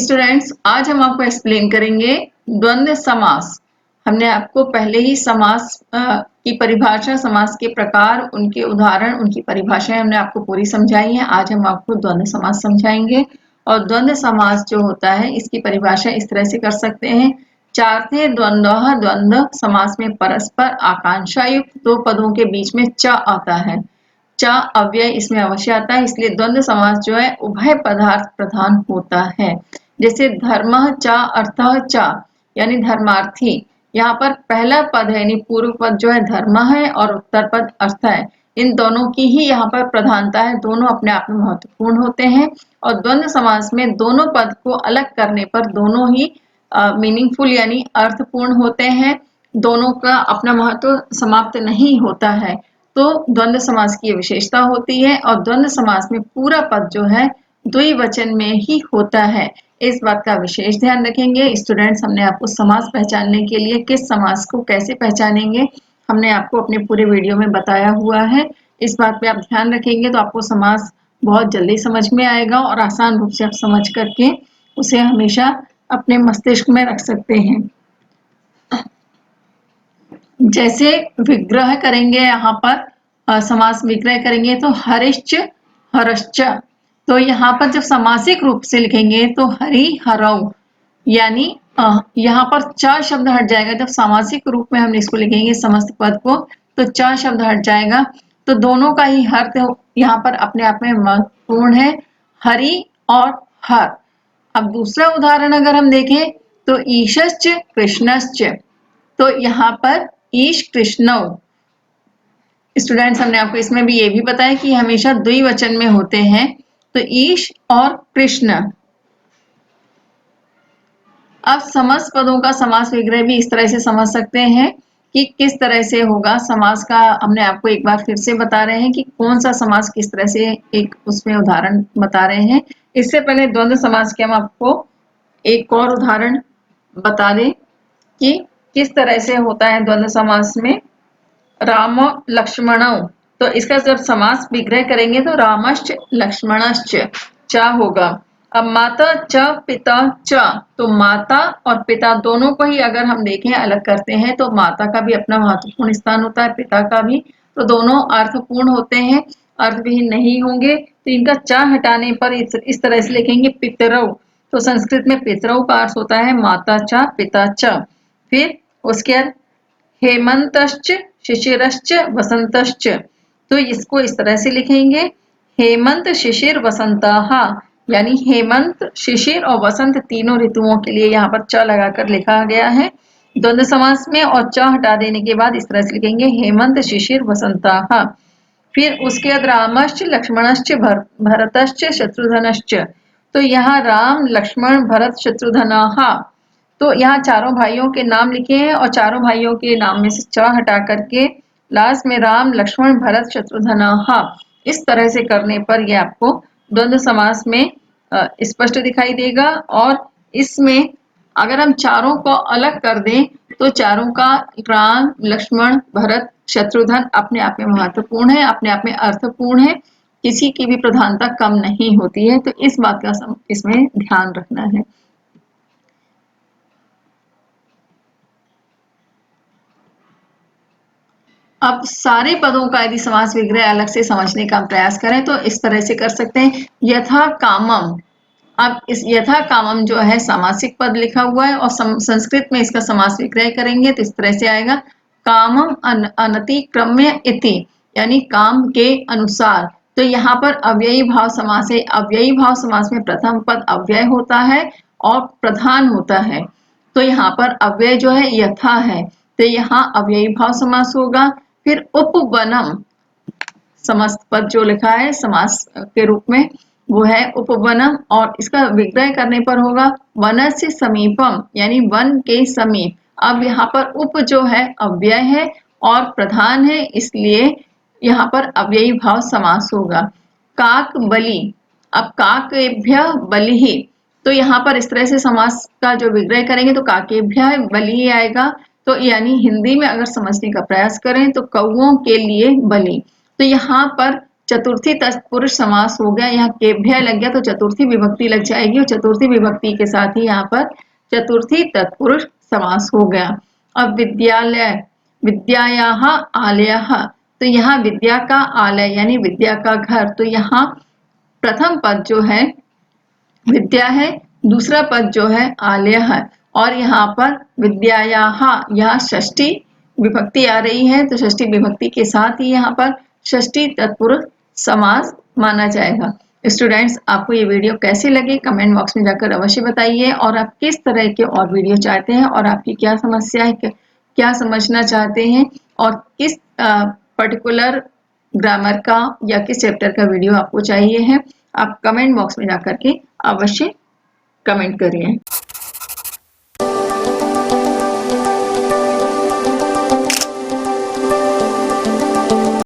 Students, आज हम आपको एक्सप्लेन करेंगे द्वंद्व समास। हमने आपको पहले ही समास की परिभाषा, समास के प्रकार, उनके उदाहरण, उनकी परिभाषाएं हमने आपको पूरी समझाई है। आज हम आपको द्वंद्व समास समझाएंगे। और द्वंद्व समास जो होता है, इसकी परिभाषा इस तरह से कर सकते हैं। चार्थे द्वंद्वः द्वंद्व समास में परस्पर आकांक्षा युक्त दो पदों के बीच में च आता है। च अव्यय इसमें अवश्य आता है, इसलिए द्वंद्व समास जो है उभय पदार्थ प्रधान होता है। जैसे धर्मः च अर्थः च, यानी धर्मार्थी। यहाँ पर पहला पद है यानी पूर्व पद जो है धर्म है और उत्तर पद अर्थ है। इन दोनों की ही यहाँ पर प्रधानता है, दोनों अपने आप में महत्वपूर्ण होते हैं। और द्वंद्व समास में दोनों पद को अलग करने पर दोनों ही मीनिंगफुल यानी अर्थपूर्ण होते हैं। दोनों का अपना महत्व समाप्त नहीं होता है। तो द्वंद्व समास की विशेषता होती है। और द्वंद्व समास में पूरा पद जो है द्विवचन में ही होता है। इस बात का विशेष ध्यान रखेंगे स्टूडेंट्स। हमने आपको समास पहचानने के लिए किस समास को कैसे पहचानेंगे, हमने आपको अपने पूरे वीडियो में बताया हुआ है। इस बात पे आप ध्यान रखेंगे तो आपको समास बहुत जल्दी समझ में आएगा और आसान रूप से आप समझ करके उसे हमेशा अपने मस्तिष्क में रख सकते हैं। जैसे विग्रह करेंगे, यहाँ पर समास विग्रह करेंगे तो हरिश्च हरश्च। तो यहाँ पर जब समासिक रूप से लिखेंगे तो हरि हरौ, यानी यहाँ पर च शब्द हट जाएगा। जब सामासिक रूप में हम इसको लिखेंगे समस्त पद को तो च शब्द हट जाएगा। तो दोनों का ही अर्थ यहाँ पर अपने आप में महत्वपूर्ण है, हरि और हर। अब दूसरा उदाहरण अगर हम देखें तो ईशश्च कृष्णश्च। तो यहाँ पर ईश कृष्णौ। स्टूडेंट्स, हमने आपको इसमें भी ये भी बताया कि हमेशा द्विवचन में होते हैं। तो ईश और कृष्ण। अब समस्त पदों का समास विग्रह भी इस तरह से समझ सकते हैं कि किस तरह से होगा समास का। हमने आपको एक बार फिर से बता रहे हैं कि कौन सा समास किस तरह से, एक उसमें उदाहरण बता रहे हैं। इससे पहले द्वंद्व समास के हम आपको एक और उदाहरण बता दें कि किस तरह से होता है द्वंद्व समास में। राम लक्ष्मणौ, तो इसका जब समास विग्रह करेंगे तो रामश्च लक्ष्मणश्च च होगा। अब माता च पिता च, तो माता और पिता दोनों को ही अगर हम देखें अलग करते हैं तो माता का भी अपना महत्वपूर्ण स्थान होता है, पिता का भी। तो दोनों अर्थपूर्ण होते हैं, अर्थविहीन नहीं होंगे। तो इनका च हटाने पर इस तरह से लिखेंगे पितरौ। तो संस्कृत में पितरौ का अर्थ होता है माता च पिता च। फिर उसके बाद हेमंतश्च शिशिरश्च वसंतश्च। तो इसको इस तरह से लिखेंगे हेमंत शिशिर वसंतः, यानी हेमंत शिशिर और वसंत तीनों ऋतुओं के लिए यहाँ पर च लगाकर लिखा गया है द्वंद्व समास में। और च हटा देने के बाद इस तरह से लिखेंगे हेमंत शिशिर वसंतः। फिर उसके बाद रामश्च लक्ष्मणश्च भरतश्च शत्रुघ्नश्च। तो यहाँ राम लक्ष्मण भरत शत्रुघ्न। तो यहाँ चारों भाइयों के नाम लिखे हैं और चारों भाइयों के नाम में से च हटा करके लास्ट में राम लक्ष्मण भरत शत्रुघ्न। इस तरह से करने पर ये आपको द्वंद्व समास में स्पष्ट दिखाई देगा। और इसमें अगर हम चारों को अलग कर दें तो चारों का राम लक्ष्मण भरत शत्रुघ्न अपने आप में महत्वपूर्ण है, अपने आप में अर्थपूर्ण है, किसी की भी प्रधानता कम नहीं होती है। तो इस बात का इसमें ध्यान रखना है। अब सारे पदों का यदि समास विग्रह अलग से समझने का प्रयास करें तो इस तरह से कर सकते हैं। यथा कामम। अब इस यथा कामम जो है सामासिक पद लिखा हुआ है और संस्कृत में इसका समास विग्रह करेंगे तो इस तरह से आएगा कामम अनतिक्रम्य इति, यानी काम के अनुसार। तो यहाँ पर अव्ययी भाव समास है। अव्ययी भाव समास में प्रथम पद अव्यय होता है और प्रधान होता है। तो यहाँ पर अव्यय जो है यथा है, तो यहाँ अव्ययी भाव समास होगा। फिर उपवनम, समस्त पद जो लिखा है समास के रूप में वो है उपवनम। और इसका विग्रह करने पर होगा वनस्य समीपम, यानी वन के समीप। अब यहाँ पर उप जो है अव्यय है और प्रधान है, इसलिए यहाँ पर अव्ययी भाव समास होगा। काक बलि। अब काकेभ्य बलिहि, तो यहाँ पर इस तरह से समास का जो विग्रह करेंगे तो काकेभ्य बलि आएगा। तो यानी हिंदी में अगर समझने का प्रयास करें तो कौओं के लिए बलि। तो यहाँ पर चतुर्थी तत्पुरुष समास हो गया, यहाँ केभ्य लग गया तो चतुर्थी विभक्ति लग जाएगी और चतुर्थी विभक्ति के साथ ही यहाँ पर चतुर्थी तत्पुरुष समास हो गया। अब विद्यालय, विद्यायाः आलयः, तो यहाँ विद्या का आलय यानी विद्या का घर, तो यहाँ प्रथम पद जो है विद्या है, दूसरा पद जो है आलय है, और यहाँ पर विद्यायाः यह षष्ठी विभक्ति आ रही है, तो षष्ठी विभक्ति के साथ ही यहाँ पर षष्ठी तत्पुरुष समास माना जाएगा। स्टूडेंट्स, आपको ये वीडियो कैसे लगे कमेंट बॉक्स में जाकर अवश्य बताइए, और आप किस तरह के और वीडियो चाहते हैं और आपकी क्या समस्या है, क्या समझना चाहते हैं, और किस पर्टिकुलर ग्रामर का या किस चैप्टर का वीडियो आपको चाहिए है, आप कमेंट बॉक्स में जाकर के अवश्य कमेंट करिए।